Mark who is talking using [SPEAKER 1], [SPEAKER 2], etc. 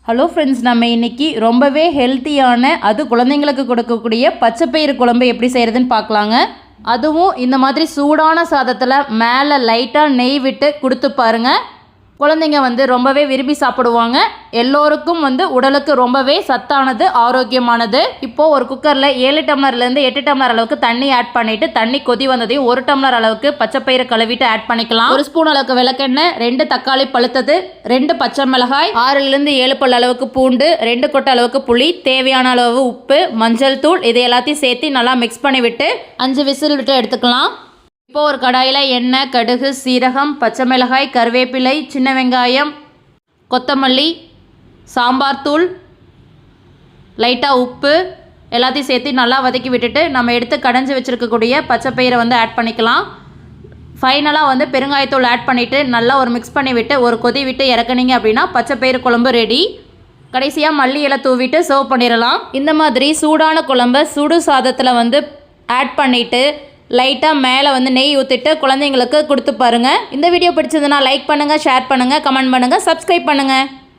[SPEAKER 1] Hello friends, நம்ம இன்றைக்கி ரொம்பவே ஹெல்த்தியான அது குழந்தைங்களுக்கு கொடுக்கக்கூடிய பச்சைப்பயிறு குழம்பு எப்படி செய்கிறதுன்னு பார்க்கலாங்க. அதுவும் இந்த மாதிரி சூடான சாதத்தில் மேலே லைட்டாக நெய் விட்டு கொடுத்து பாருங்கள். குழந்தைங்க ரொம்பவே விரும்பி சாப்பிடுவாங்க. எல்லோருக்கும் உடலுக்கு ரொம்பவே சத்தானது, ஆரோக்கியமானது. இப்போது ஒரு குக்கரில் 7 டம்ளர்லேருந்து 8 டம்ளர் அளவுக்கு தண்ணி ஆட் பண்ணிவிட்டு தண்ணி கொதி வந்ததையும் 1 டம்ளர் அளவுக்கு பச்சைப்பயிறு கழுவிட்டு ஆட் பண்ணிக்கலாம். 1 ஸ்பூன் அளவுக்கு விளக்கெண்ணெய், 2 தக்காளி பழுத்தது, 2 பச்சை மிளகாய், 6லேருந்து 7 பல் அளவுக்கு பூண்டு, 2 கொட்டை அளவுக்கு புளி, தேவையான அளவு உப்பு, மஞ்சள் தூள், இது எல்லாத்தையும் சேர்த்து நல்லா மிக்ஸ் பண்ணிவிட்டு 5 விசில் விட்டு எடுத்துக்கலாம். இப்போது ஒரு கடாயில் எண்ணெய், கடுகு, சீரகம், பச்சை மிளகாய், கருவேப்பிலை, சின்ன வெங்காயம், கொத்தமல்லி, சாம்பார் தூள், லைட்டாக உப்பு எல்லாத்தையும் சேர்த்து நல்லா வதக்கி விட்டுட்டு நம்ம எடுத்து கடைஞ்சி வச்சுருக்கக்கூடிய பச்சைப்பயிரை ஆட் பண்ணிக்கலாம். ஃபைனலாக பெருங்காயத்தூள் ஆட் பண்ணிவிட்டு நல்லா ஒரு மிக்ஸ் பண்ணி விட்டு ஒரு கொதி விட்டு இறக்குனீங்க அப்படின்னா பச்சைப்பயிறு குழம்பு ரெடி. கடைசியாக மல்லி இலை தூவிட்டு சர்வ் பண்ணிடலாம். இந்த மாதிரி சூடான குழம்பை சுடு சாதத்தில் ஆட் பண்ணிவிட்டு லைட்டாக மேலே நெய் ஊற்றிட்டு குழந்தைங்களுக்கு கொடுத்து பாருங்கள். இந்த வீடியோ பிடிச்சதுன்னா லைக் பண்ணுங்கள், ஷேர் பண்ணுங்கள், கமெண்ட் பண்ணுங்கள், சப்ஸ்கிரைப் பண்ணுங்கள்.